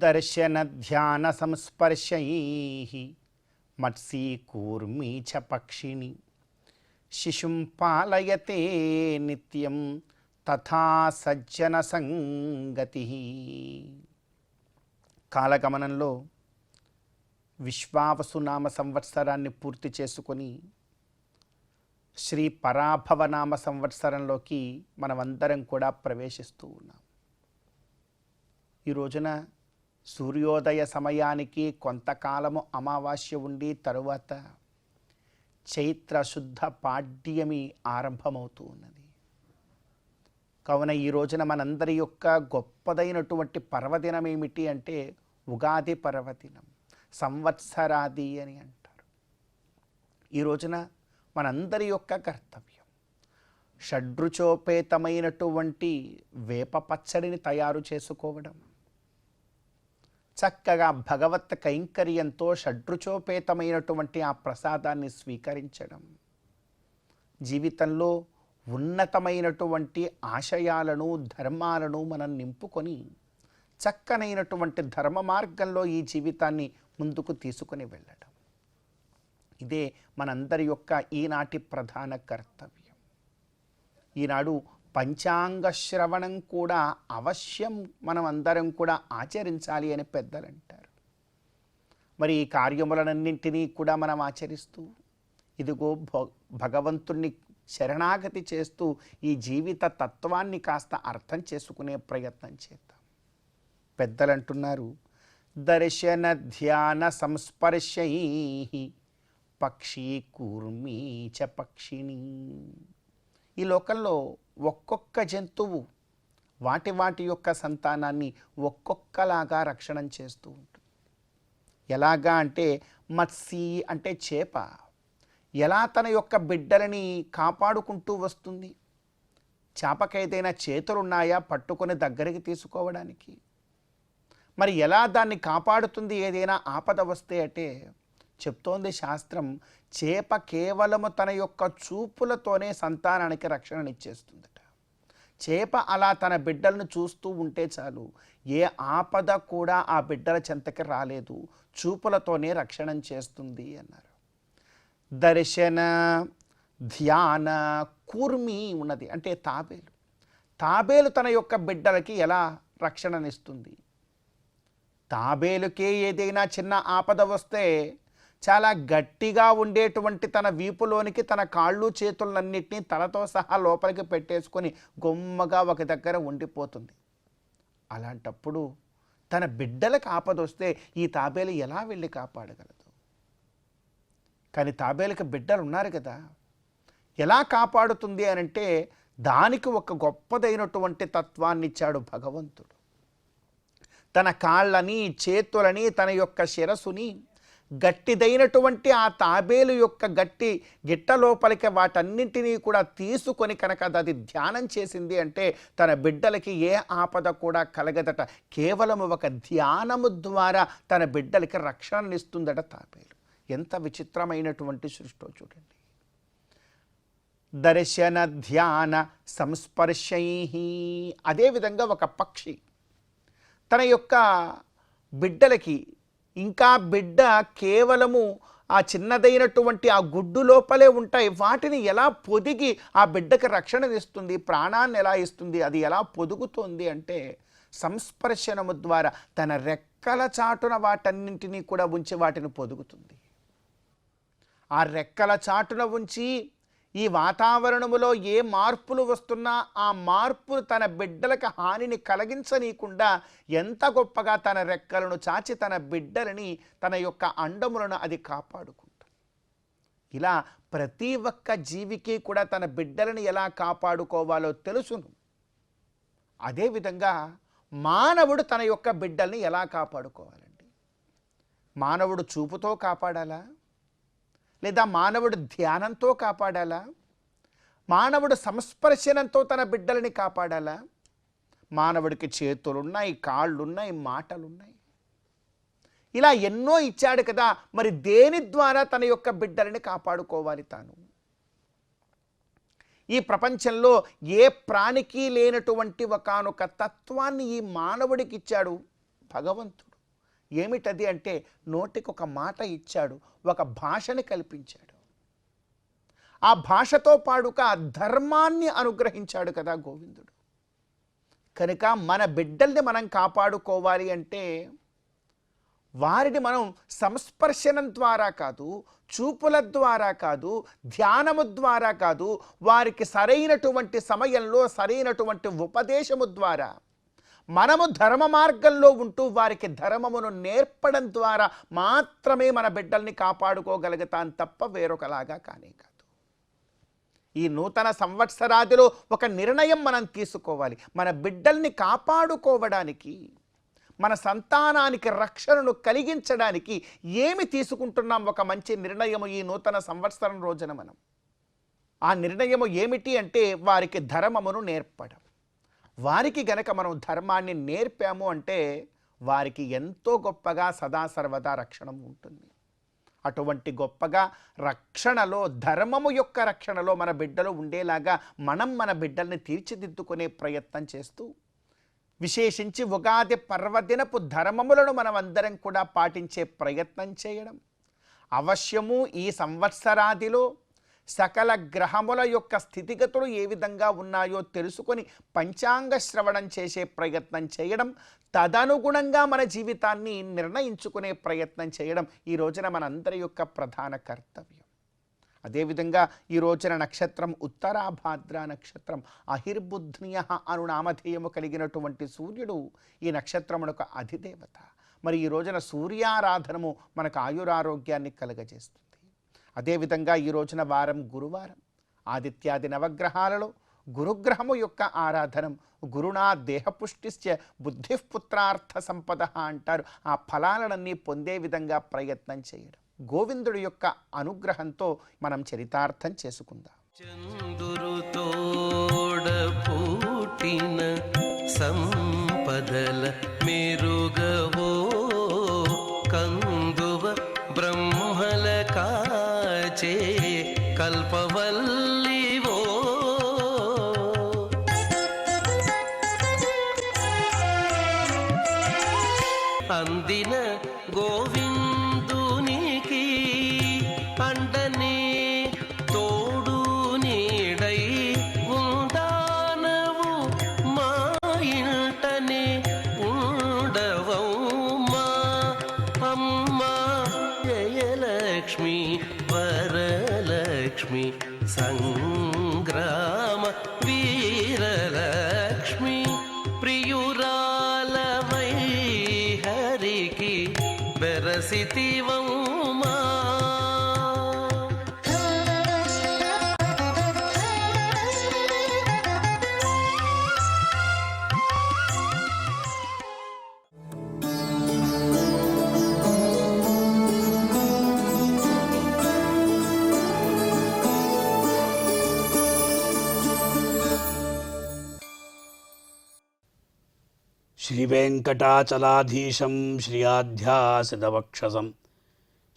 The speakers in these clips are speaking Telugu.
దర్శన ధ్యాన సంస్పర్శైః మత్సీకూర్మీ చ పక్షిణి శిశుం పాలయతే నిత్యం తథా సజ్జన సంగతి. కాలగమనంలో విశ్వావసునామ సంవత్సరాన్ని పూర్తి చేసుకొని శ్రీ పరాభవనామ సంవత్సరంలోకి మనమందరం కూడా ప్రవేశిస్తూ ఉన్నాం. ఈ రోజున సూర్యోదయ సమయానికి కొంతకాలము అమావాస్య ఉండి తరువాత చైత్ర శుద్ధ పాడ్యమి ఆరంభమవుతూ ఉన్నది. కావున ఈ రోజున మనందరి యొక్క గొప్పదైనటువంటి పర్వదినం ఏమిటి అంటే ఉగాది పర్వదినం, సంవత్సరాది అని అంటారు. ఈ రోజున మనందరి యొక్క కర్తవ్యం షడ్రుచోపేతమైనటువంటి వేప పచ్చడిని తయారు చేసుకోవడం, చక్కగా భగవత్ కైంకర్యంతో షడ్రుచోపేతమైనటువంటి ఆ ప్రసాదాన్ని స్వీకరించడం, జీవితంలో ఉన్నతమైనటువంటి ఆశయాలను ధర్మాలను మనం నింపుకొని చక్కనైనటువంటి ధర్మ మార్గంలో ఈ జీవితాన్ని ముందుకు తీసుకొని వెళ్ళడం, ఇదే మనందరి యొక్క ఈనాటి ప్రధాన కర్తవ్యం. ఈనాడు పంచాంగ శ్రవణం కూడా అవశ్యం మనం అందరం కూడా ఆచరించాలి అని పెద్దలు అంటారు. మరి ఈ కార్యములన్నింటినీ కూడా మనం ఆచరిస్తూ ఇదిగో భగవంతుణ్ణి శరణాగతి చేస్తూ ఈ జీవిత తత్వాన్ని కాస్త అర్థం చేసుకునే ప్రయత్నం చేద్దాం. పెద్దలు అంటున్నారు, దర్శన ధ్యాన సంస్పర్శైః పక్షీ కూర్మీ చ పక్షిణి. ఈ లోకంలో ఒక్కొక్క జంతువు వాటి వాటి యొక్క సంతానాన్ని ఒక్కొక్కలాగా రక్షణం చేస్తూ ఉంటుంది. ఎలాగా అంటే మత్స్య అంటే చేప ఎలా తన యొక్క బిడ్డలని కాపాడుకుంటూ వస్తుంది. చేపకైతేనా చేతులున్నాయా పట్టుకొని దగ్గరికి తీసుకోవడానికి? మరి ఎలా దాన్ని కాపాడుతుంది ఏదైనా ఆపద వస్తే అంటే చెప్తోంది శాస్త్రం, చేప కేవలము తన యొక్క చూపులతోనే సంతానానికి రక్షణనిచ్చేస్తుందట. చేప అలా తన బిడ్డలను చూస్తూ ఉంటే చాలు, ఏ ఆపద కూడా ఆ బిడ్డల చెంతకి రాలేదు, చూపులతోనే రక్షణం చేస్తుంది అన్నారు. దర్శన ధ్యాన కూర్మి ఉన్నది అంటే తాబేలు. తాబేలు తన యొక్క బిడ్డలకి ఎలా రక్షణనిస్తుంది? తాబేలుకే ఏదైనా చిన్న ఆపద వస్తే చాలా గట్టిగా ఉండేటువంటి తన వీపులోనికి తన కాళ్ళు చేతులన్నింటినీ తలతో సహా లోపలికి పెట్టేసుకొని గొమ్మగా ఒక దగ్గర ఉండిపోతుంది. అలాంటప్పుడు తన బిడ్డలకు ఆపద వస్తే ఈ తాబేలు ఎలా వెళ్ళి కాపాడగలదు? కానీ తాబేలుకి బిడ్డలు ఉన్నారు కదా, ఎలా కాపాడుతుంది అని అంటే దానికి ఒక గొప్పదైనటువంటి తత్వాన్ని ఇచ్చాడు భగవంతుడు. తన కాళ్ళని చేతులని తన యొక్క శిరస్సుని గట్టిదైనటువంటి ఆ తాబేలు యొక్క గిట్ట లోపలికి వాటన్నింటినీ కూడా తీసుకొని కనుక అది ధ్యానం చేసింది అంటే తన బిడ్డలకి ఏ ఆపద కూడా కలగదట. కేవలం ఒక ధ్యానము ద్వారా తన బిడ్డలకి రక్షణనిస్తుందట తాబేలు. ఎంత విచిత్రమైనటువంటి సృష్టో చూడండి. దర్శన ధ్యాన సంస్పర్శైః. అదేవిధంగా ఒక పక్షి తన యొక్క బిడ్డలకి, ఇంకా బిడ్డ కేవలము ఆ చిన్నదైనటువంటి ఆ గుడ్డు లోపలే ఉంటాయి, వాటిని ఎలా పొదిగి ఆ బిడ్డకి రక్షణనిస్తుంది, ప్రాణాన్ని ఎలా ఇస్తుంది, అది ఎలా పొదుగుతోంది అంటే సంస్పర్శనము ద్వారా తన రెక్కల చాటున వాటన్నింటినీ కూడా ఉంచి వాటిని పొదుగుతుంది. ఆ రెక్కల చాటున ఉంచి ఈ వాతావరణములో ఏ మార్పులు వస్తున్నా ఆ మార్పులు తన బిడ్డలకు హానిని కలిగించనీయకుండా ఎంత గొప్పగా తన రెక్కలను చాచి తన బిడ్డలని తన యొక్క అండములను అది కాపాడుకుంటుంది. ఇలా ప్రతి ఒక్క జీవికి కూడా తన బిడ్డలను ఎలా కాపాడుకోవాలో తెలుసును. అదేవిధంగా మానవుడు తన యొక్క బిడ్డల్ని ఎలా కాపాడుకోవాలండి? మానవుడు చూపుతో కాపాడాలా, లేదా మానవుడు ధ్యానంతో కాపాడాలా, మానవుడు సంస్పర్శనంతో తన బిడ్డలని కాపాడాలా? మానవుడికి చేతులున్నాయి, కాళ్ళున్నాయి, మాటలున్నాయి, ఇలా ఎన్నో ఇచ్చాడు కదా, మరి దేని ద్వారా తన యొక్క బిడ్డలని కాపాడుకోవాలి తాను? ఈ ప్రపంచంలో ఏ ప్రాణికి లేనటువంటి ఒకానొక తత్వాన్ని ఈ మానవుడికి ఇచ్చాడు భగవంతుడు. ఏమిటది అంటే నోటికి ఒక మాట ఇచ్చాడు, ఒక భాషని కల్పించాడు. ఆ భాషతో పాటుగా ధర్మాన్ని అనుగ్రహించాడు కదా గోవిందుడు. కనుక మన బిడ్డల్ని మనం కాపాడుకోవాలి అంటే వారిని మనం సంస్పర్శనం ద్వారా కాదు, చూపుల ద్వారా కాదు, ధ్యానము ద్వారా కాదు, వారికి సరైనటువంటి సమయంలో సరైనటువంటి ఉపదేశము ద్వారా మనము ధర్మ మార్గంలో ఉంటూ వారికి ధర్మమును నేర్పడం ద్వారా మాత్రమే మన బిడ్డల్ని కాపాడుకోగలుగుతాం తప్ప వేరొకలాగా కానే కాదు. ఈ నూతన సంవత్సరాదిలో ఒక నిర్ణయం మనం తీసుకోవాలి. మన బిడ్డల్ని కాపాడుకోవడానికి, మన సంతానానికి రక్షణను కలిగించడానికి ఏమి తీసుకుంటున్నాం? ఒక మంచి నిర్ణయము ఈ నూతన సంవత్సరం రోజున మనం. ఆ నిర్ణయము ఏమిటి అంటే వారికి ధర్మమును నేర్పడం. వారికి గనక మనం ధర్మాన్ని నేర్పాము అంటే వారికి ఎంతో గొప్పగా సదా సర్వదా రక్షణ ఉంటుంది. అటువంటి గొప్పగా రక్షణలో, ధర్మము యొక్క రక్షణలో మన బిడ్డలు ఉండేలాగా మనం మన బిడ్డల్ని తీర్చిదిద్దుకునే ప్రయత్నం చేస్తూ, విశేషించి ఉగాది పర్వదినపు ధర్మములను మనం అందరం కూడా పాటించే ప్రయత్నం చేయడం అవశ్యము. ఈ సంవత్సరాదిలో సకల గ్రహముల యొక్క స్థితిగతులు ఏ విధంగా ఉన్నాయో తెలుసుకొని పంచాంగ శ్రవణం చేసే ప్రయత్నం చేయడం, తదనుగుణంగా మన జీవితాన్ని నిర్ణయించుకునే ప్రయత్నం చేయడం ఈ రోజున మనందరి యొక్క ప్రధాన కర్తవ్యం. అదేవిధంగా ఈ రోజున నక్షత్రం ఉత్తరాభాద్ర నక్షత్రం. అహిర్బుధ్నియ అను నామధేయము కలిగినటువంటి సూర్యుడు ఈ నక్షత్రమునకు అధిదేవత. మరి ఈ రోజున సూర్యారాధనము మనకు ఆయురారోగ్యాన్ని కలుగజేస్తుంది. అదేవిధంగా ఈ రోజున వారం గురువారం. ఆదిత్యాది నవగ్రహాలలో గురుగ్రహము యొక్క ఆరాధనం గురునా దేహపుష్టిశ్చ బుద్ధిపుత్రార్థ సంపద అంటారు. ఆ ఫలాలన్నీ పొందే విధంగా ప్రయత్నం చేయడం. గోవిందుడి యొక్క అనుగ్రహంతో మనం చరితార్థం చేసుకుందాం. చందురుతోడ పూటిన సంపదల మెరుగవో కందువ బ్రహ్మల కాచే కల్పవల్లివో అందిన గోవిందునికి అండనే తోడు నీడై ఉందానవు మా ఇంటనే ఉండవమ్మా అమ్మ జయలక్ష్మి వరలక్ష్మి సంగ్రామ వీరలక్ష్మి ప్రియురాలవై హరికి బెరసితివమ్మా. శ్రీవేంకటాచలాధీశం శ్రియాధ్యాసితవక్షసం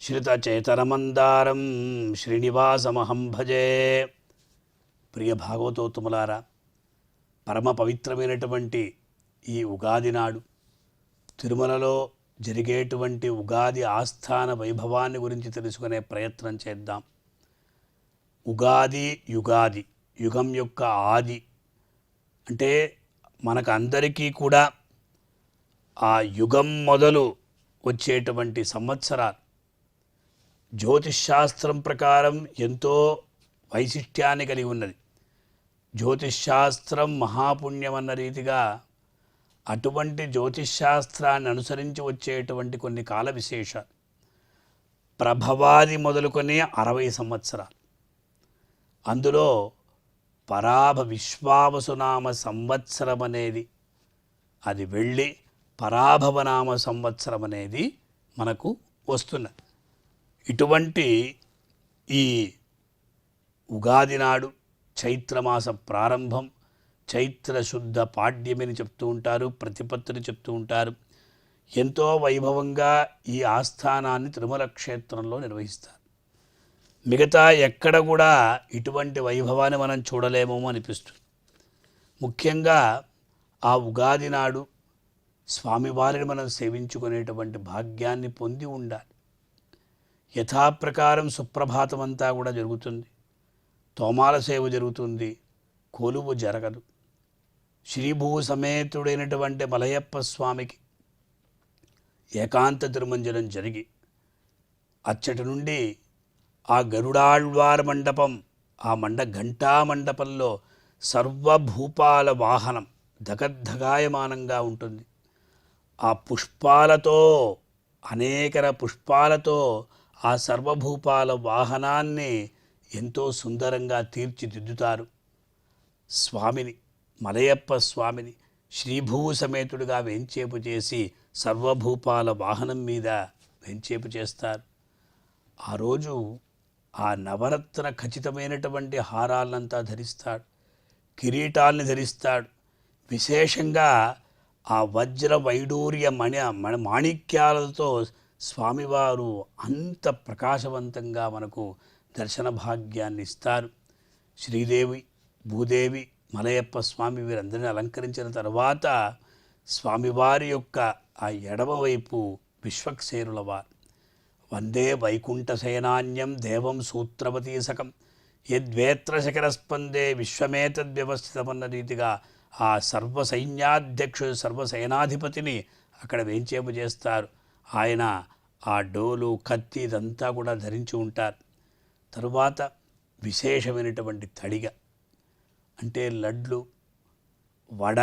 శ్రితచేతనమందారం శ్రీనివాసమహం భజే. ప్రియ భాగవతోత్తములారా, పరమ పవిత్రమైనటువంటి ఈ ఉగాది నాడు తిరుమలలో జరిగేటువంటి ఉగాది ఆస్థాన వైభవాన్ని గురించి తెలుసుకునే ప్రయత్నం చేద్దాం. ఉగాది యుగాది, యుగం యొక్క ఆది అంటే మనకు అందరికీ కూడా ఆ యుగం మొదలు వచ్చేటువంటి సంవత్సరాలు జ్యోతిష్శాస్త్రం ప్రకారం ఎంతో వైశిష్ట్యాన్ని కలిగి ఉన్నది. జ్యోతిష్శాస్త్రం మహాపుణ్యం అన్న రీతిగా అటువంటి జ్యోతిష్శాస్త్రాన్ని అనుసరించి వచ్చేటువంటి కొన్ని కాల విశేషాలు. ప్రభవాది మొదలుకొని 60 సంవత్సరాలు. అందులో పరాభ విశ్వావసునామ సంవత్సరం అనేది అది వెళ్ళి పరాభవనామ సంవత్సరం అనేది మనకు వస్తున్నది. ఇటువంటి ఈ ఉగాది నాడు చైత్రమాస ప్రారంభం, చైత్ర శుద్ధ పాడ్యమిని చెప్తూ ఉంటారు, ప్రతిపత్తిని చెప్తూ ఉంటారు. ఎంతో వైభవంగా ఈ ఆస్థానాన్ని తిరుమల క్షేత్రంలో నిర్వహిస్తారు. మిగతా ఎక్కడ కూడా ఇటువంటి వైభవాన్ని మనం చూడలేమో అనిపిస్తుంది. ముఖ్యంగా ఆ ఉగాది నాడు స్వామివారిని మనం సేవించుకునేటువంటి భాగ్యాన్ని పొంది ఉండాలి. యథాప్రకారం సుప్రభాతం అంతా కూడా జరుగుతుంది, తోమాల సేవ జరుగుతుంది, కొలువు జరగదు. శ్రీభూ సమేతుడైనటువంటి మలయప్ప స్వామికి ఏకాంత తిరుమంజనం జరిగి అచ్చటి నుండి ఆ గరుడాళ్వార్ మండపం, ఆ ఘంటా మండపంలో సర్వభూపాల వాహనం ధగద్ధగాయమానంగా ఉంటుంది. ఆ పుష్పాలతో, అనేక పుష్పాలతో ఆ సర్వభూపాల వాహనాన్ని ఎంతో సుందరంగా తీర్చిదిద్దుతారు. స్వామిని, మలయప్ప స్వామిని శ్రీభూ సమేతుడిగా వెంచేపు చేసి సర్వభూపాల వాహనం మీద వెంచేపు చేస్తారు. ఆ రోజు ఆ నవరత్న ఖచ్చితమైనటువంటి హారాలంతా ధరిస్తాడు, కిరీటాల్ని ధరిస్తాడు. విశేషంగా ఆ వజ్ర వైడూర్య మాణిక్యాలతో స్వామివారు అంత ప్రకాశవంతంగా మనకు దర్శన భాగ్యాన్ని ఇస్తారు. శ్రీదేవి, భూదేవి, మలయప్ప స్వామి వీరందరినీ అలంకరించిన తర్వాత స్వామివారి యొక్క ఆ ఎడమవైపు విశ్వక్సేనుల వారు వందే వైకుంఠసేనాన్యం దేవం సూత్రవతీసకం యద్వేత్రశిఖరస్పందే విశ్వమేతద్వ్యవస్థితమన్న రీతిగా ఆ సర్వసైన్యాధ్యక్షుడు, సర్వసేనాధిపతిని అక్కడ వేంచేపు చేస్తారు. ఆయన ఆ డోలు, కత్తి ఇదంతా కూడా ధరించి ఉంటారు. తరువాత విశేషమైనటువంటి తడిగ అంటే లడ్లు, వడ,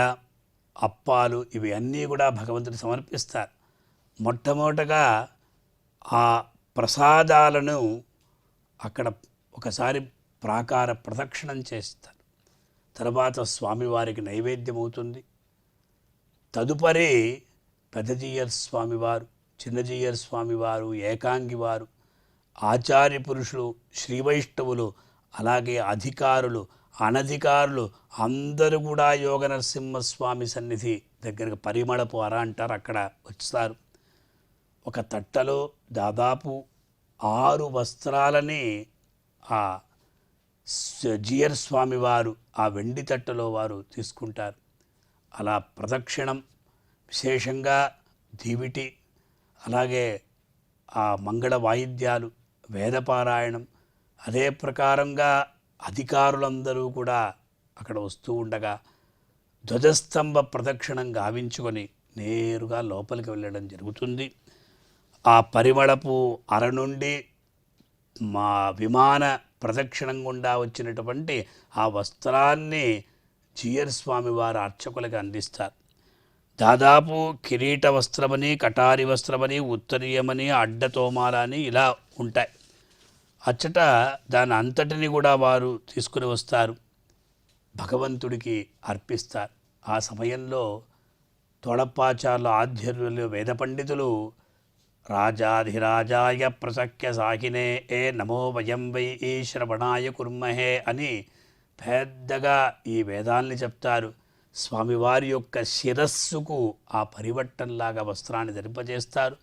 అప్పాలు ఇవి అన్నీ కూడా భగవంతుడికి సమర్పిస్తారు. మొట్టమొదటగా ఆ ప్రసాదాలను అక్కడ ఒకసారి ప్రాకార ప్రదక్షిణం చేస్తారు. తర్వాత స్వామివారికి నైవేద్యం అవుతుంది. తదుపరి పెద్దజీయర్ స్వామివారు, చిన్నజీయర్ స్వామివారు, ఏకాంగి వారు, ఆచార్య పురుషులు, శ్రీవైష్ణవులు, అలాగే అధికారులు, అనధికారులు అందరూ కూడా యోగ నరసింహస్వామి సన్నిధి దగ్గరకు పరిమళపు అర అంటారు, అక్కడ వస్తారు. ఒక తట్టలో దాదాపు 6 వస్త్రాలని ఆ జీయర్ స్వామి వారు ఆ వెండి తట్టలో వారు తీసుకుంటారు. అలా ప్రదక్షిణం, విశేషంగా దీవిటి, అలాగే ఆ మంగళ వాయిద్యాలు, వేదపారాయణం, అదే ప్రకారంగా అధికారులందరూ కూడా అక్కడ వస్తూ ఉండగా ధ్వజస్తంభ ప్రదక్షిణం గావించుకొని నేరుగా లోపలికి వెళ్ళడం జరుగుతుంది. ఆ పరిమళపు అర నుండి మా విమాన ప్రదక్షిణం గుండా వచ్చినటువంటి ఆ వస్త్రాన్ని జీయర్ స్వామి వారు అర్చకులకు అందిస్తారు. దాదాపు కిరీట వస్త్రమని, కటారి వస్త్రమని, ఉత్తరీయమని, అడ్డతోమాల అని ఇలా ఉంటాయి. అచ్చట దాని అంతటిని కూడా వారు తీసుకుని వస్తారు, భగవంతుడికి అర్పిస్తారు. ఆ సమయంలో తోడప్పాచార్యుల ఆధ్వర్యంలో వేద పండితులు రాజాధిరాజాయ ప్రసఖ్య సాహినే ఏ నమో వయం వై ఈ శ్రవణాయ కుర్మహే అని పెద్దగా ఈ వేదాల్ని చెప్తారు. స్వామివారి యొక్క శిరస్సుకు ఆ పరివట్టంలాగా వస్త్రాన్ని ధరింపజేస్తారు.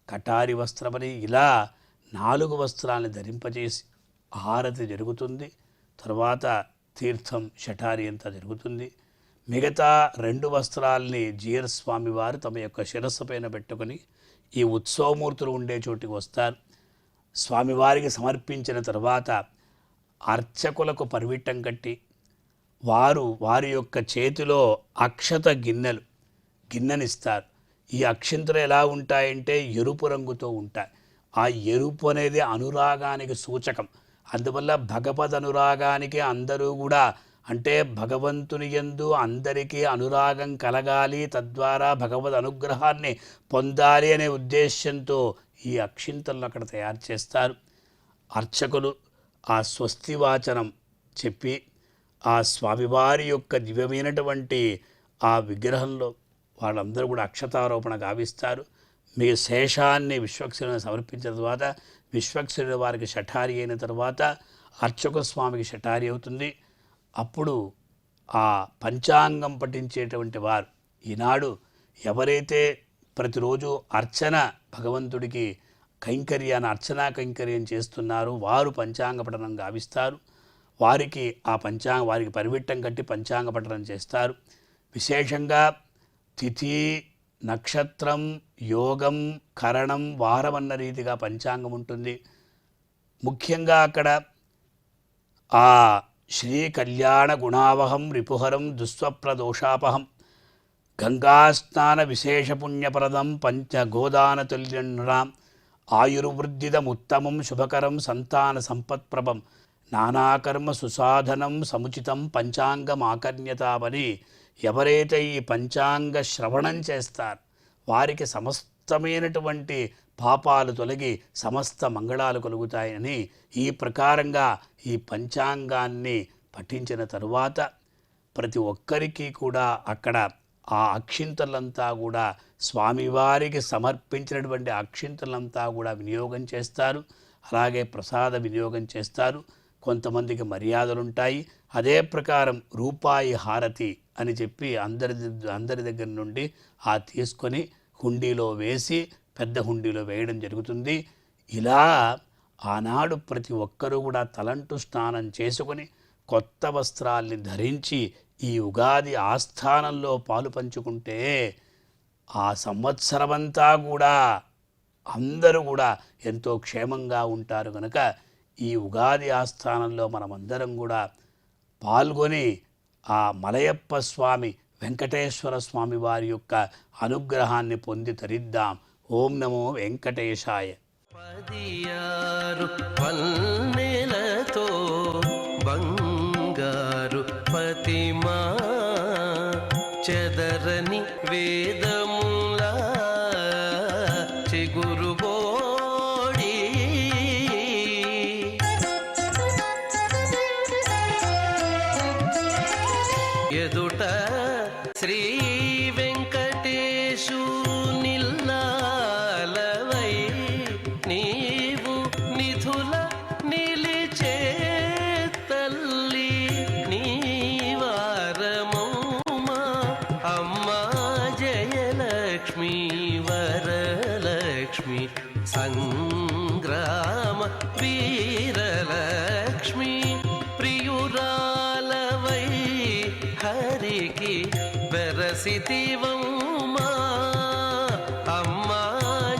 కటారి వస్త్రమని ఇలా 4 వస్త్రాన్ని ధరింపజేసి హారతి జరుగుతుంది. తర్వాత తీర్థం, షఠారి అంతా జరుగుతుంది. మిగతా 2 వస్త్రాల్ని జీయర్ స్వామి వారు తమ యొక్క శిరస్సు పైన పెట్టుకొని ఈ ఉత్సవమూర్తులు ఉండే చోటికి వస్తారు. స్వామివారికి సమర్పించిన తర్వాత అర్చకులకు పరివిట్టం కట్టి వారి యొక్క చేతిలో అక్షత గిన్నెనిస్తారు. ఈ అక్షింతలు ఎలా ఉంటాయంటే ఎరుపు రంగుతో ఉంటాయి. ఆ ఎరుపు అనేది అనురాగానికి సూచకం. అందువల్ల భగవద్ అనురాగానికి అందరూ కూడా అంటే భగవంతుని యందు అందరికీ అనురాగం కలగాలి, తద్వారా భగవద్ అనుగ్రహాన్ని పొందాలి అనే ఉద్దేశంతో ఈ అక్షింతలను అక్కడ తయారు చేస్తారు. అర్చకులు ఆ స్వస్తివాచనం చెప్పి ఆ స్వామివారి యొక్క దివ్యమైనటువంటి ఆ విగ్రహంలో వాళ్ళందరూ కూడా అక్షతారోపణ గావిస్తారు. మీ శేషాన్ని విశ్వక్సేనుని సమర్పించిన తర్వాత విశ్వక్సేనుని వారికి షఠారి అయిన తర్వాత అర్చక స్వామికి షఠారి అవుతుంది. అప్పుడు ఆ పంచాంగం పఠించేటువంటి వారు ఈనాడు ఎవరైతే ప్రతిరోజు అర్చన భగవంతుడికి కైంకర్యాన్ని అర్చనా కైంకర్యం చేస్తున్నారో వారు పంచాంగ పఠనం గావిస్తారు. వారికి వారికి పరివిట్టం కట్టి పంచాంగ పఠనం చేస్తారు. విశేషంగా తిథి, నక్షత్రం, యోగం, కరణం, వారం అన్న రీతిగా పంచాంగం ఉంటుంది. ముఖ్యంగా అక్కడ ఆ శ్రీ కళ్యాణ గుణావహం రిపుహరం దుస్వప్రదోషాపహం గంగాస్నాన విశేష పుణ్యప్రదం పంచ గోదానతుల్యనృణాం ఆయుర్వృద్ధిదముత్తమం శుభకరం సంతాన సంపత్ప్రభం నానాకర్మ సుసాధనం సముచితం పంచాంగమాకర్ణ్యతామని ఎవరైతే ఈ పంచాంగ శ్రవణం చేస్తారు వారికి సమస్తమైనటువంటి పాపాలు తొలగి సమస్త మంగళాలు కలుగుతాయని ఈ ప్రకారంగా ఈ పంచాంగాన్ని పఠించిన తరువాత ప్రతి ఒక్కరికి కూడా అక్కడ ఆ అక్షింతలంతా కూడా స్వామివారికి సమర్పించినటువంటి అక్షింతలంతా కూడా వినియోగం చేస్తారు. అలాగే ప్రసాద వినియోగం చేస్తారు. కొంతమందికి మర్యాదలు ఉంటాయి. అదే ప్రకారం రూపాయి హారతి అని చెప్పి అందరి దగ్గర నుండి తీసుకొని హుండీలో వేసి పెద్ద హుండీలో వేయడం జరుగుతుంది. ఇలా ఆనాడు ప్రతి ఒక్కరూ కూడా తలంటు స్నానం చేసుకొని కొత్త వస్త్రాల్ని ధరించి ఈ ఉగాది ఆస్థానంలో పాలు పంచుకుంటే ఆ సంవత్సరమంతా కూడా అందరూ కూడా ఎంతో క్షేమంగా ఉంటారు. కనుక ఈ ఉగాది ఆస్థానంలో మనమందరం కూడా పాల్గొని ఆ మలయప్ప స్వామి వెంకటేశ్వర స్వామి వారి యొక్క అనుగ్రహాన్ని పొంది తరిద్దాం. ఓం నమో వెంకటేశాయ. 16 పన్నెలతో బంగారు ప్రతిమా చెదరని వేదములా చిగురుబోడి ఎదుట శ్రీ వెంకటేశు నిల్లాలవై నీవు నిధుల నిలిచే తల్లి నీవారమౌమా అమ్మా జయలక్ష్మి వరలక్ష్మి సంగ్రామ వీరలక్ష్మి ప్రియురాలవై హరికి వెరసితివౌమా అమ్మా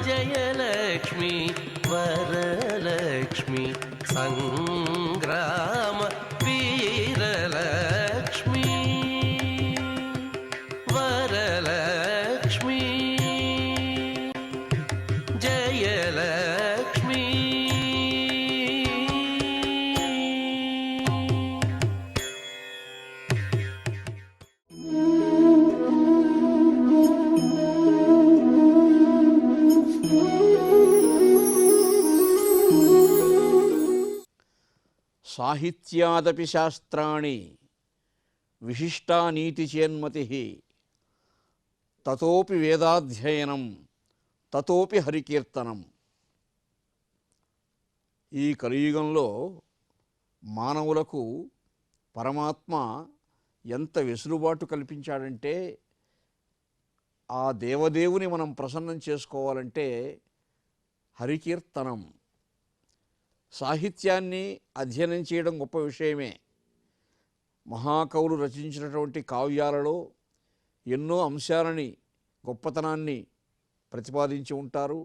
జయలక్ష్మి వరలక్ష్మి సంగ్రామ వీరలక్ష్మి వరలక్ష్మి జయలక్ష్మి. సాహిత్యాదపి శాస్త్రాణి విశిష్టా నీతి చేన్మతి తతోపి వేదాధ్యయనం తతోపి హరికీర్తనం. ఈ కలియుగంలో మానవులకు పరమాత్మ ఎంత వెసులుబాటు కల్పించాడంటే ఆ దేవదేవుని మనం ప్రసన్నం చేసుకోవాలంటే హరికీర్తనం, సాహిత్యాన్ని అధ్యయనం చేయడం గొప్ప విషయమే. మహాకవులు రచించినటువంటి కావ్యాలలో ఎన్నో అంశాలని గొప్పతనాన్ని ప్రతిపాదించి ఉంటారు.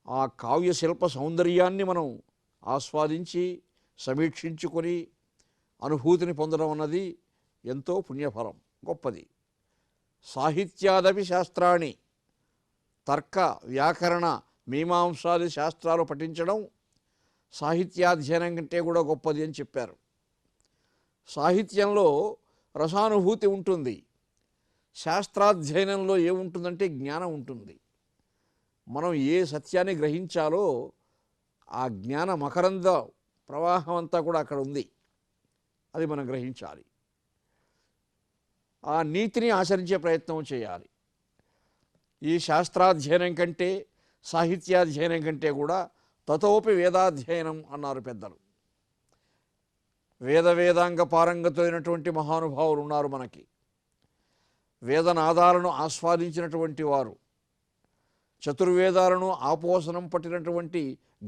ఆ కావ్య శిల్ప సౌందర్యాన్ని మనం ఆస్వాదించి సమీక్షించుకొని అనుభూతిని పొందడం అన్నది ఎంతో పుణ్యఫలం, గొప్పది. సాహిత్యాదపి శాస్త్రాన్ని, తర్క వ్యాకరణ మీమాంసాది శాస్త్రాలు పఠించడం సాహిత్యాధ్యయనం కంటే కూడా గొప్పది అని చెప్పారు. సాహిత్యంలో రసానుభూతి ఉంటుంది, శాస్త్రాధ్యయనంలో ఏముంటుందంటే జ్ఞానం ఉంటుంది. మనం ఏ సత్యాన్ని గ్రహించాలో ఆ జ్ఞాన మకరంద ప్రవాహం అంతా కూడా అక్కడ ఉంది, అది మనం గ్రహించాలి. ఆ నీతిని ఆచరించే ప్రయత్నం చేయాలి. ఈ శాస్త్రాధ్యయనం కంటే సాహిత్యాధ్యయనం కంటే కూడా తతోపి వేదాధ్యయనం అన్నారు పెద్దలు. వేదాంగ పారంగతులైనటువంటి మహానుభావులు ఉన్నారు మనకి. వేదనాదాలను ఆస్వాదించినటువంటి వారు, చతుర్వేదాలను ఆపోసనం పట్టినటువంటి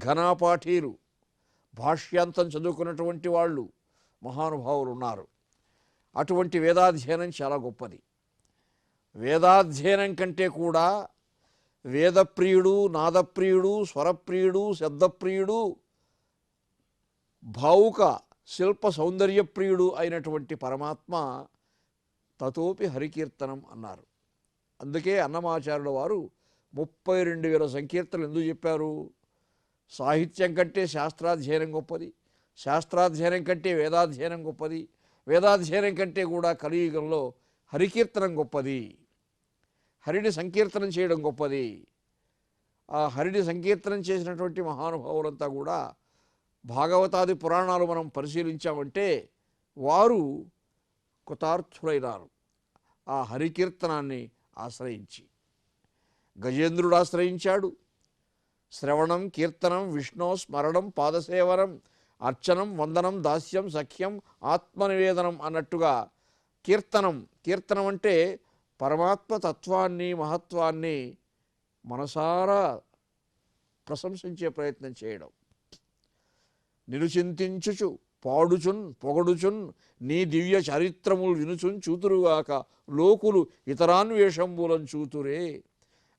ఘనాపాఠీలు, భాష్యాంతం చదువుకున్నటువంటి వాళ్ళు మహానుభావులు ఉన్నారు. అటువంటి వేదాధ్యయనం చాలా గొప్పది. వేదాధ్యయనం కంటే కూడా వేదప్రియుడు, నాదప్రియుడు, స్వరప్రియుడు, శబ్దప్రియుడు, భావుక శిల్ప సౌందర్యప్రియుడు అయినటువంటి పరమాత్మ తతోపి హరికీర్తనం అన్నారు. అందుకే అన్నమాచార్యుల వారు 32,000 సంకీర్తనలు ఎందుకు చెప్పారు? సాహిత్యం కంటే శాస్త్రాధ్యయనం గొప్పది, శాస్త్రాధ్యయనం కంటే వేదాధ్యయనం గొప్పది, వేదాధ్యయనం కంటే కూడా కలియుగంలో హరికీర్తనం గొప్పది, హరిని సంకీర్తనం చేయడం గొప్పది. ఆ హరిని సంకీర్తనం చేసినటువంటి మహానుభావులంతా కూడా భాగవతాది పురాణాలు మనం పరిశీలించామంటే వారు కృతార్థులైనారు ఆ హరికీర్తనాన్ని ఆశ్రయించి. గజేంద్రుడు ఆశ్రయించాడు. శ్రవణం, కీర్తనం, విష్ణు స్మరణం, పాదసేవనం, అర్చనం, వందనం, దాస్యం, సఖ్యం, ఆత్మనివేదనం అన్నట్టుగా కీర్తనం అంటే పరమాత్మ తత్వాన్ని, మహత్వాన్ని మనసారా ప్రశంసించే ప్రయత్నం చేయడం. నిరుచింతించుచు పాడుచున్ పొగడుచున్ నీ దివ్య చరిత్రములు వినుచున్ చూతురుగాక లోకులు ఇతరాన్వేషంబులం చూతురే.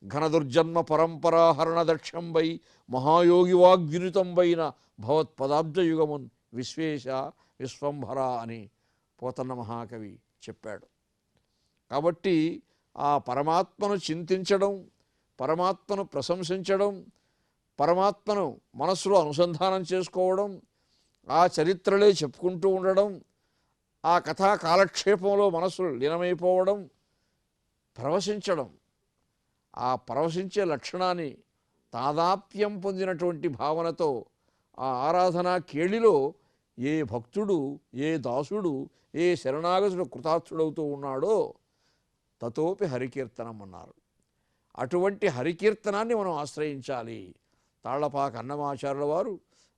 ఘనదుర్జన్మ పరంపరాహరణ దక్షంబై మహాయోగి వాగ్వినుతంబైన భవత్పదాబ్జయుగమున్ విశ్వేశ విశ్వంభర అని పోతన్న మహాకవి చెప్పాడు. కాబట్టి ఆ పరమాత్మను చింతించడం, పరమాత్మను ప్రశంసించడం, పరమాత్మను మనస్సులో అనుసంధానం చేసుకోవడం, ఆ చరిత్రలే చెప్పుకుంటూ ఉండడం, ఆ కథా కాలక్షేపంలో మనస్సు లీనమైపోవడం, పరవశించడం, ఆ పరవశించే లక్షణాన్ని తాదాప్యం పొందినటువంటి భావనతో ఆ ఆరాధనా కేళిలో ఏ భక్తుడు, ఏ దాసుడు, ఏ శరణాగతుడు కృతార్థుడవుతూ ఉన్నాడో తతోపి హరికీర్తనం అన్నారు. అటువంటి హరికీర్తనాన్ని మనం ఆశ్రయించాలి. తాళ్లపాక అన్నమాచార్యుల వారు,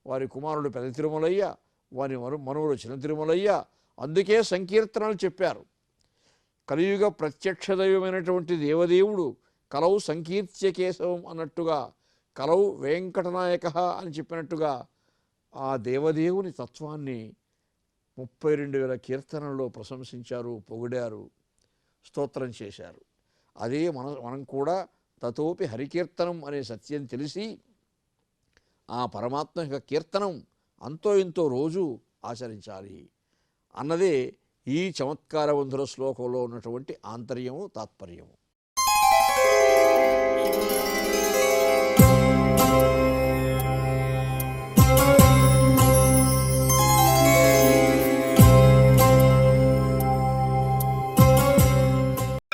వారి కుమారుడు పెద్ద తిరుమలయ్య, వారి మనువుడు చిన్న తిరుమలయ్య అందుకే సంకీర్తనలు చెప్పారు. కలియుగ ప్రత్యక్ష దైవమైనటువంటి దేవదేవుడు కలౌ సంకీర్త్య కేశవం అన్నట్టుగా, కలౌ వెంకటనాయక అని చెప్పినట్టుగా ఆ దేవదేవుని తత్వాన్ని 32,000 కీర్తనల్లో ప్రశంసించారు, పొగిడారు, స్తోత్రం చేశారు. అదే మనం కూడా తతోపి హరికీర్తనం అనే సత్యం తెలిసి ఆ పరమాత్మ యొక్క కీర్తనం అంతో ఇంతో రోజు ఆచరించాలి అన్నదే ఈ చమత్కారవంతుల శ్లోకంలో ఉన్నటువంటి ఆంతర్యము, తాత్పర్యము.